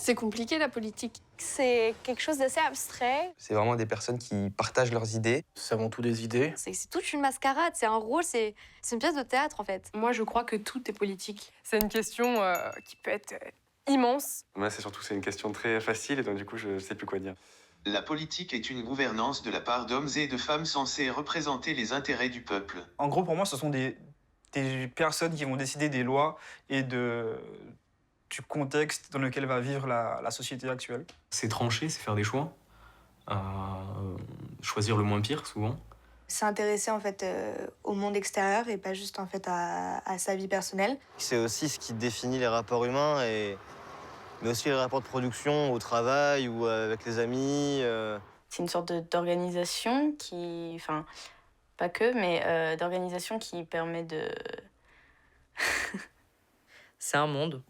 C'est compliqué la politique. C'est quelque chose d'assez abstrait. C'est vraiment des personnes qui partagent leurs idées. C'est avant tout des idées. C'est toute une mascarade, c'est un rôle, c'est une pièce de théâtre en fait. Moi, je crois que tout est politique. C'est une question qui peut être immense. Moi, c'est une question très facile et donc du coup, je sais plus quoi dire. La politique est une gouvernance de la part d'hommes et de femmes censés représenter les intérêts du peuple. En gros, pour moi, ce sont des personnes qui vont décider des lois et du contexte dans lequel va vivre la société actuelle. C'est trancher, c'est faire des choix. Choisir le moins pire, souvent. S'intéresser en fait au monde extérieur et pas juste en fait à sa vie personnelle. C'est aussi ce qui définit les rapports humains, mais aussi les rapports de production au travail ou avec les amis. C'est une sorte d'organisation qui... Enfin, pas que, mais d'organisation qui permet de... C'est un monde.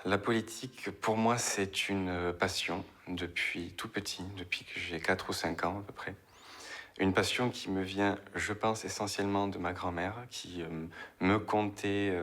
La politique, pour moi, c'est une passion depuis tout petit, depuis que j'ai 4 ou 5 ans à peu près. Une passion qui me vient, je pense, essentiellement de ma grand-mère, qui me contait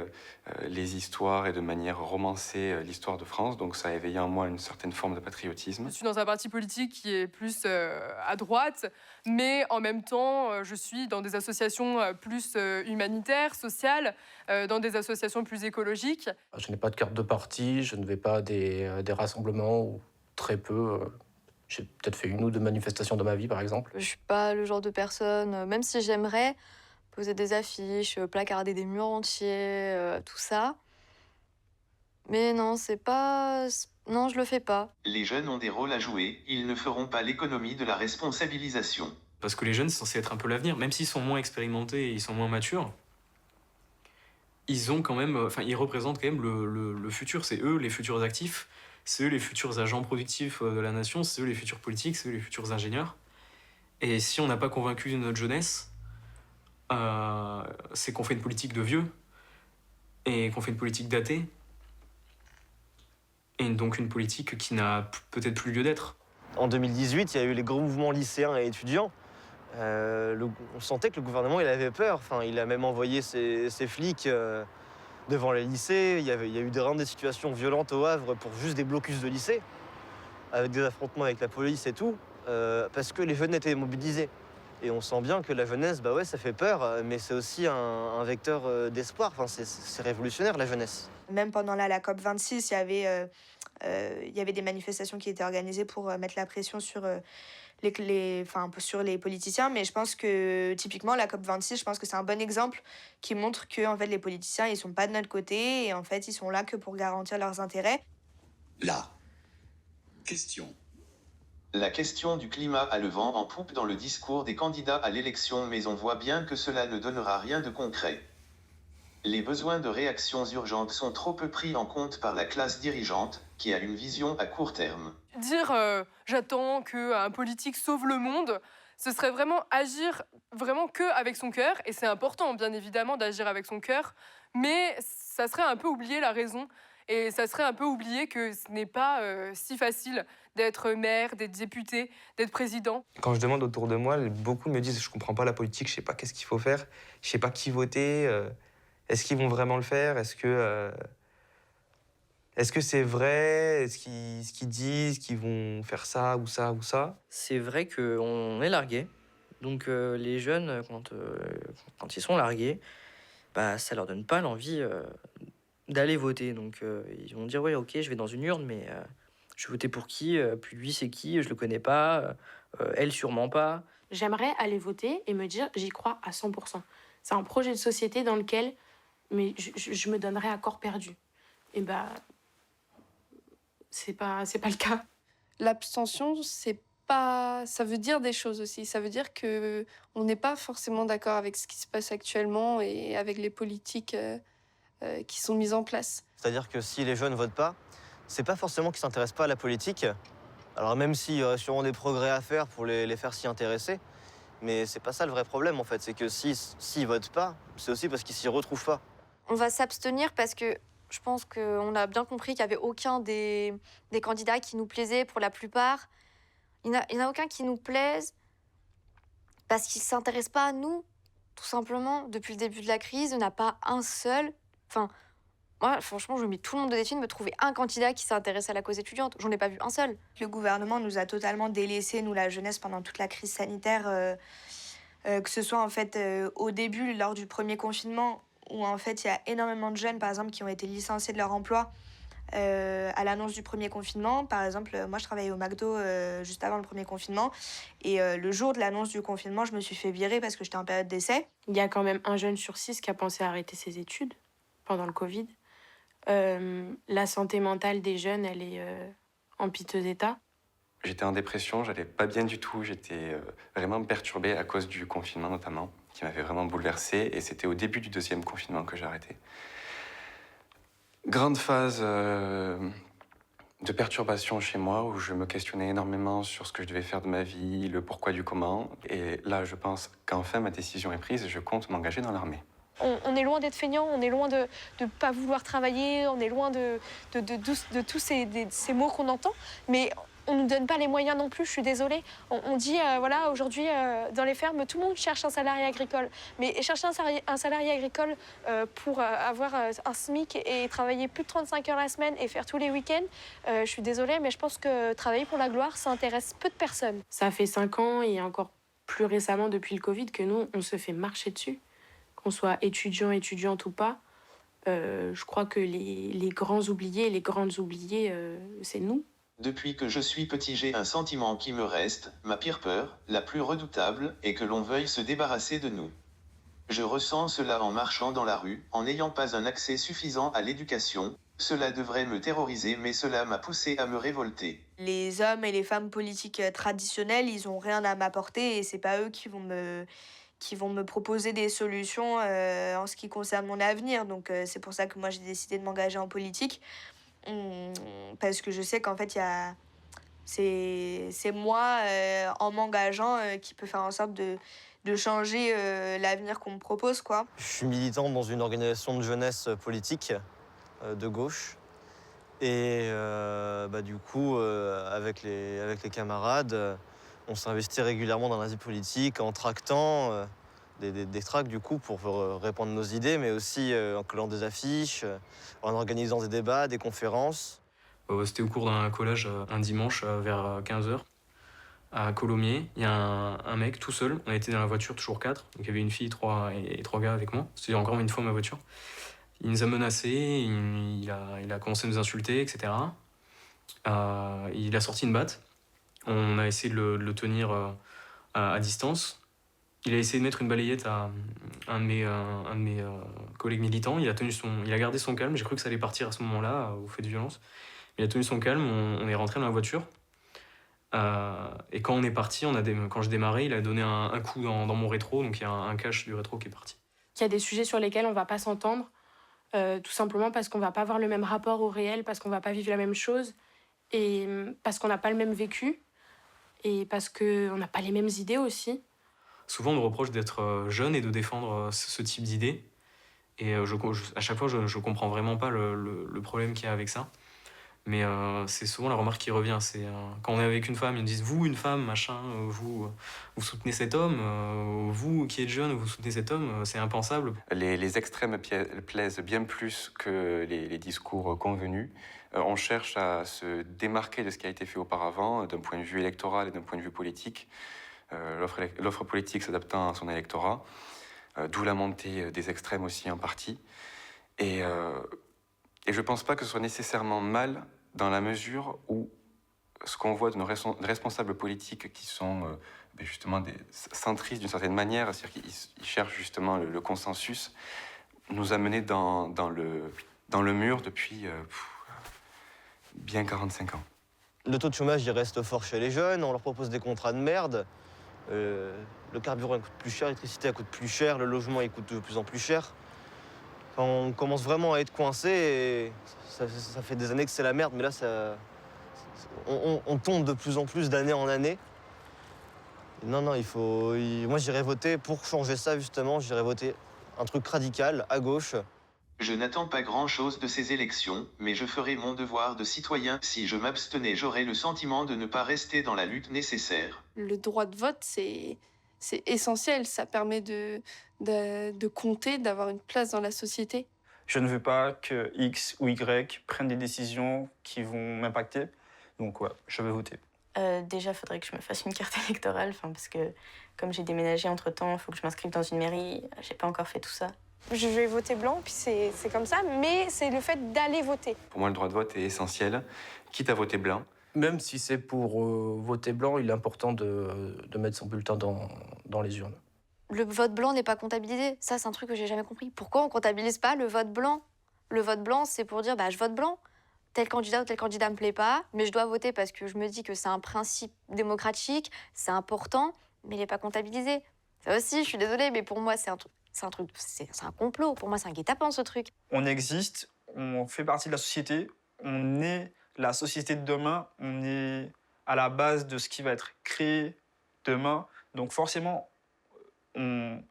les histoires et de manière romancée l'histoire de France. Donc ça a éveillé en moi une certaine forme de patriotisme. Je suis dans un parti politique qui est plus à droite, mais en même temps, je suis dans des associations plus humanitaires, sociales, dans des associations plus écologiques. Je n'ai pas de carte de parti, je ne vais pas à des rassemblements ou très peu. J'ai peut-être fait 1 ou 2 manifestations dans ma vie, par exemple. Je suis pas le genre de personne, même si j'aimerais poser des affiches, placarder des murs entiers, tout ça. Mais non, non, je le fais pas. Les jeunes ont des rôles à jouer, ils ne feront pas l'économie de la responsabilisation. Parce que les jeunes, c'est censé être un peu l'avenir. Même s'ils sont moins expérimentés et ils sont moins matures, ils ont quand même... Enfin, ils représentent quand même le futur. C'est eux, les futurs actifs. C'est eux les futurs agents productifs de la nation, c'est eux les futurs politiques, c'est eux les futurs ingénieurs. Et si on n'a pas convaincu notre jeunesse, c'est qu'on fait une politique de vieux et qu'on fait une politique datée. Et donc une politique qui n'a peut-être plus lieu d'être. En 2018, il y a eu les gros mouvements lycéens et étudiants. On sentait que le gouvernement il avait peur. Enfin, il a même envoyé ses flics devant les lycées. Il y a eu vraiment des situations violentes au Havre pour juste des blocus de lycée, avec des affrontements avec la police et tout, parce que les jeunes étaient mobilisés. Et on sent bien que la jeunesse, bah ouais, ça fait peur, mais c'est aussi un vecteur d'espoir. Enfin, c'est révolutionnaire, la jeunesse. Même pendant la COP26, il y avait des manifestations qui étaient organisées pour mettre la pression sur sur les politiciens, mais je pense que typiquement la COP26, je pense que c'est un bon exemple qui montre que en fait les politiciens ils sont pas de notre côté et en fait ils sont là que pour garantir leurs intérêts. La question du climat a le vent en poupe dans le discours des candidats à l'élection, mais on voit bien que cela ne donnera rien de concret. Les besoins de réactions urgentes sont trop peu pris en compte par la classe dirigeante, qui a une vision à court terme. Dire j'attends qu'un politique sauve le monde, ce serait vraiment agir vraiment que avec son cœur, et c'est important bien évidemment d'agir avec son cœur, mais ça serait un peu oublier la raison, et ça serait un peu oublier que ce n'est pas si facile d'être maire, d'être député, d'être président. Quand je demande autour de moi, beaucoup me disent « je comprends pas la politique, je sais pas qu'est-ce qu'il faut faire, je sais pas qui voter, est-ce qu'ils vont vraiment le faire, est-ce que c'est vrai, ce qu'ils disent, qu'ils vont faire ça ou ça ou ça ?» C'est vrai qu'on est largué. Donc les jeunes, quand ils sont largués, bah, ça leur donne pas l'envie d'aller voter. Donc ils vont dire « ouais, ok, je vais dans une urne, mais je vais voter pour qui ? Puis lui, c'est qui ? Je le connais pas. Elle, sûrement pas. » J'aimerais aller voter et me dire j'y crois à 100%. C'est un projet de société dans lequel je me donnerais à corps perdu. Et bah, c'est pas le cas. L'abstention, ça veut dire des choses aussi. Ça veut dire que on n'est pas forcément d'accord avec ce qui se passe actuellement et avec les politiques qui sont mises en place. C'est-à-dire que si les jeunes votent pas, c'est pas forcément qu'ils s'intéressent pas à la politique. Alors même s'il y aurait sûrement des progrès à faire pour les faire s'y intéresser, mais c'est pas ça le vrai problème en fait. C'est que s'ils votent pas, c'est aussi parce qu'ils s'y retrouvent pas. On va s'abstenir parce que je pense qu'on a bien compris qu'il n'y avait aucun des candidats qui nous plaisait pour la plupart. Il n'y en a aucun qui nous plaise parce qu'il ne s'intéresse pas à nous, tout simplement. Depuis le début de la crise, il n'y en a pas un seul. Enfin, moi, franchement, je mets tout le monde au défi de me trouver un candidat qui s'intéresse à la cause étudiante. J'en ai pas vu un seul. Le gouvernement nous a totalement délaissés, nous, la jeunesse, pendant toute la crise sanitaire. Que ce soit en fait au début, lors du premier confinement, où en fait il y a énormément de jeunes, par exemple, qui ont été licenciés de leur emploi à l'annonce du premier confinement. Par exemple, moi je travaillais au McDo juste avant le premier confinement, et le jour de l'annonce du confinement, je me suis fait virer parce que j'étais en période d'essai. Il y a quand même 1 jeune sur 6 qui a pensé à arrêter ses études pendant le Covid. La santé mentale des jeunes, elle est en piteux état. J'étais en dépression, j'allais pas bien du tout, j'étais vraiment perturbé à cause du confinement notamment, qui m'avait vraiment bouleversé, et c'était au début du 2e confinement que j'ai arrêté. Grande phase de perturbation chez moi, où je me questionnais énormément sur ce que je devais faire de ma vie, le pourquoi du comment, et là je pense qu'enfin ma décision est prise et je compte m'engager dans l'armée. On est loin d'être feignant, on est loin de ne pas vouloir travailler, on est loin de tous ces mots qu'on entend, mais on ne nous donne pas les moyens non plus, je suis désolée. On dit, voilà, aujourd'hui, dans les fermes, tout le monde cherche un salarié agricole. Mais chercher un salarié agricole pour avoir un SMIC et travailler plus de 35 heures la semaine et faire tous les week-ends, je suis désolée, mais je pense que travailler pour la gloire, ça intéresse peu de personnes. Ça fait 5 ans et encore plus récemment depuis le Covid que nous, on se fait marcher dessus. Qu'on soit étudiant, étudiante ou pas, je crois que les grands oubliés, les grandes oubliées, c'est nous. Depuis que je suis petit, j'ai un sentiment qui me reste, ma pire peur, la plus redoutable, est que l'on veuille se débarrasser de nous. Je ressens cela en marchant dans la rue, en n'ayant pas un accès suffisant à l'éducation. Cela devrait me terroriser, mais cela m'a poussé à me révolter. Les hommes et les femmes politiques traditionnels, ils ont rien à m'apporter, et c'est pas eux qui vont me proposer des solutions en ce qui concerne mon avenir. Donc c'est pour ça que moi j'ai décidé de m'engager en politique. Parce que je sais qu'en fait c'est moi en m'engageant qui peut faire en sorte de changer l'avenir qu'on me propose, quoi. Je suis militant dans une organisation de jeunesse politique de gauche. Et du coup, avec les camarades, on s'investit régulièrement dans la vie politique en tractant des tracts du coup pour répandre nos idées, mais aussi en collant des affiches, en organisant des débats, des conférences. C'était au cours d'un collège un dimanche vers 15h à Colomiers. Il y a un mec tout seul, on était dans la voiture toujours 4, donc il y avait une fille et 3 gars avec moi. C'était encore une fois ma voiture. Il nous a menacés, il a commencé à nous insulter, etc. Il a sorti une batte. On a essayé de le tenir à distance. Il a essayé de mettre une balayette à un de mes collègues militants. Il a gardé son calme. J'ai cru que ça allait partir à ce moment-là, au fait de violence. Il a tenu son calme. On est rentré dans la voiture. Et quand on est parti, quand je démarrais, il a donné un coup dans mon rétro. Donc il y a un cache du rétro qui est parti. Il y a des sujets sur lesquels on ne va pas s'entendre, tout simplement parce qu'on ne va pas avoir le même rapport au réel, parce qu'on ne va pas vivre la même chose, et parce qu'on n'a pas le même vécu, et parce qu'on n'a pas les mêmes idées aussi. Souvent, on me reproche d'être jeune et de défendre ce type d'idées. Et à chaque fois, je ne comprends vraiment pas le problème qu'il y a avec ça. Mais c'est souvent la remarque qui revient. C'est quand on est avec une femme, ils nous disent « Vous, une femme, machin, vous soutenez cet homme. Vous, qui êtes jeune, vous soutenez cet homme. C'est impensable. » Les extrêmes plaisent bien plus que les discours convenus. On cherche à se démarquer de ce qui a été fait auparavant, d'un point de vue électoral et d'un point de vue politique. L'offre politique s'adaptant à son électorat, d'où la montée des extrêmes aussi en partie. Et je ne pense pas que ce soit nécessairement mal dans la mesure où ce qu'on voit de nos responsables politiques qui sont justement des centristes d'une certaine manière, c'est-à-dire qu'ils cherchent justement le consensus, nous a menés dans le mur depuis bien 45 ans. Le taux de chômage, il reste fort chez les jeunes, on leur propose des contrats de merde. Le carburant il coûte plus cher, l'électricité elle coûte plus cher, le logement il coûte de plus en plus cher. Enfin, on commence vraiment à être coincé et ça fait des années que c'est la merde, mais là on tombe de plus en plus d'année en année. Non, moi j'irais voter pour changer ça justement, j'irais voter un truc radical à gauche. Je n'attends pas grand-chose de ces élections, mais je ferai mon devoir de citoyen. Si je m'abstenais, j'aurais le sentiment de ne pas rester dans la lutte nécessaire. Le droit de vote, c'est essentiel. Ça permet de compter, d'avoir une place dans la société. Je ne veux pas que X ou Y prennent des décisions qui vont m'impacter. Donc ouais, je vais voter. Déjà, il faudrait que je me fasse une carte électorale, parce que comme j'ai déménagé entre-temps, il faut que je m'inscrive dans une mairie. J'ai pas encore fait tout ça. Je vais voter blanc, puis c'est comme ça, mais c'est le fait d'aller voter. Pour moi, le droit de vote est essentiel, quitte à voter blanc. Même si c'est pour voter blanc, il est important de mettre son bulletin dans les urnes. Le vote blanc n'est pas comptabilisé. Ça, c'est un truc que j'ai jamais compris. Pourquoi on comptabilise pas le vote blanc? Le vote blanc, c'est pour dire, je vote blanc. Tel candidat ou tel candidat me plaît pas, mais je dois voter parce que je me dis que c'est un principe démocratique, c'est important, mais il n'est pas comptabilisé. Ça aussi, je suis désolée, mais pour moi, c'est un complot. Pour moi, c'est un guet-apens, ce truc. On existe, on fait partie de la société, on est la société de demain, on est à la base de ce qui va être créé demain. Donc forcément, on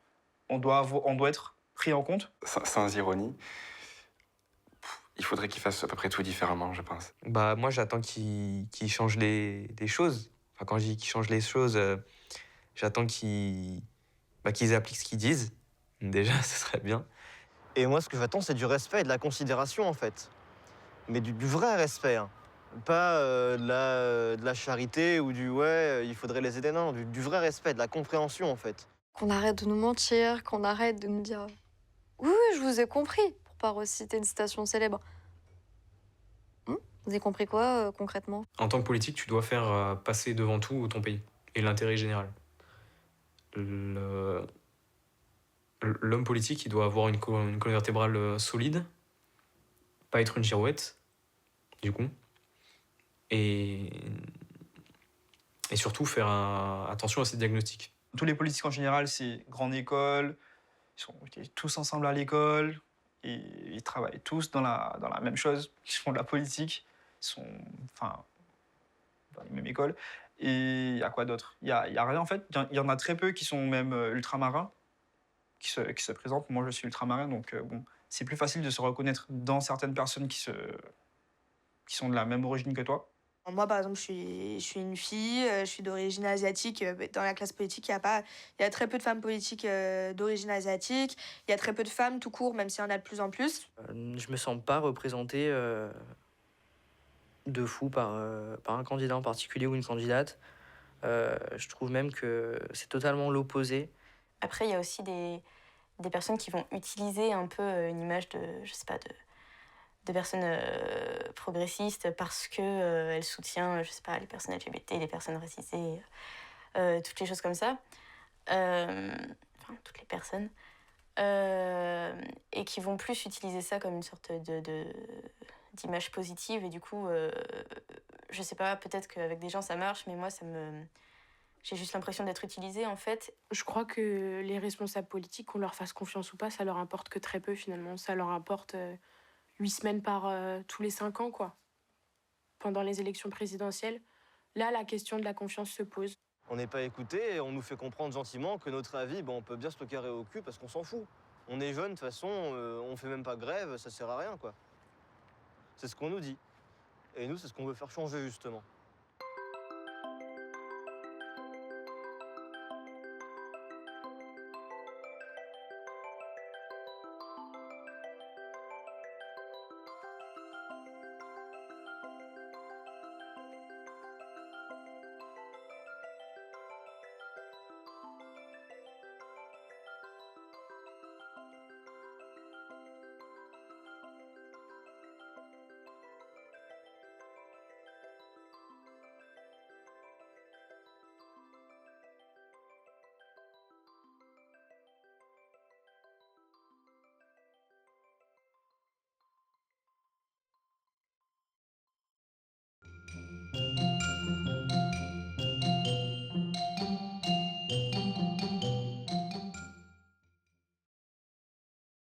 doit être pris en compte. Sans ironie, il faudrait qu'ils fassent à peu près tout différemment, je pense. Bah, moi, j'attends qu'ils changent les choses. Enfin, quand je dis qu'ils changent les choses, j'attends qu'ils appliquent ce qu'ils disent. Déjà, ce serait bien. Et moi, ce que j'attends, c'est du respect et de la considération, en fait. Mais du vrai respect, hein. Pas de la charité ou du « ouais, il faudrait les aider ». Non, du vrai respect, de la compréhension, en fait. Qu'on arrête de nous mentir, qu'on arrête de nous dire « Oui, oui, je vous ai compris », pour pas reciter une citation célèbre. Vous avez compris quoi, concrètement? En tant que politique, tu dois faire passer devant tout ton pays et l'intérêt général. L'homme politique, il doit avoir une colonne vertébrale solide, pas être une girouette, du coup, et surtout faire attention à ses diagnostics. Tous les politiques en général, c'est grande école, ils sont tous ensemble à l'école, et ils travaillent tous dans la même chose, ils font de la politique, ils sont dans les mêmes écoles. Et il y a quoi d'autre? Il y a rien en fait, il y en a très peu qui sont même ultramarins, qui se présentent. Moi je suis ultramarin, donc bon, c'est plus facile de se reconnaître dans certaines personnes qui sont de la même origine que toi. Moi, par exemple, je suis une fille, je suis d'origine asiatique. Dans la classe politique, il y a très peu de femmes politiques d'origine asiatique. Il y a très peu de femmes tout court, même s'il y en a de plus en plus. Je me sens pas représenté de fou par un candidat en particulier ou une candidate. Je trouve même que c'est totalement l'opposé. Après, il y a aussi des personnes qui vont utiliser un peu une image de, je sais pas, de personnes progressistes parce qu'elles soutiennent, je sais pas, les personnes LGBT, les personnes racisées, toutes les choses comme ça. Enfin, toutes les personnes. Et qui vont plus utiliser ça comme une sorte d'image positive. Et du coup, je sais pas, peut-être qu'avec des gens ça marche, mais moi, j'ai juste l'impression d'être utilisée, en fait. Je crois que les responsables politiques, qu'on leur fasse confiance ou pas, ça leur importe que très peu, finalement. Ça leur importe 8 semaines par tous les 5 ans, quoi. Pendant les élections présidentielles, là, la question de la confiance se pose. On n'est pas écouté et on nous fait comprendre gentiment que notre avis, on peut bien se le carrer au cul parce qu'on s'en fout. On est jeune, de toute façon, on fait même pas grève, ça sert à rien, quoi. C'est ce qu'on nous dit. Et nous, c'est ce qu'on veut faire changer, justement.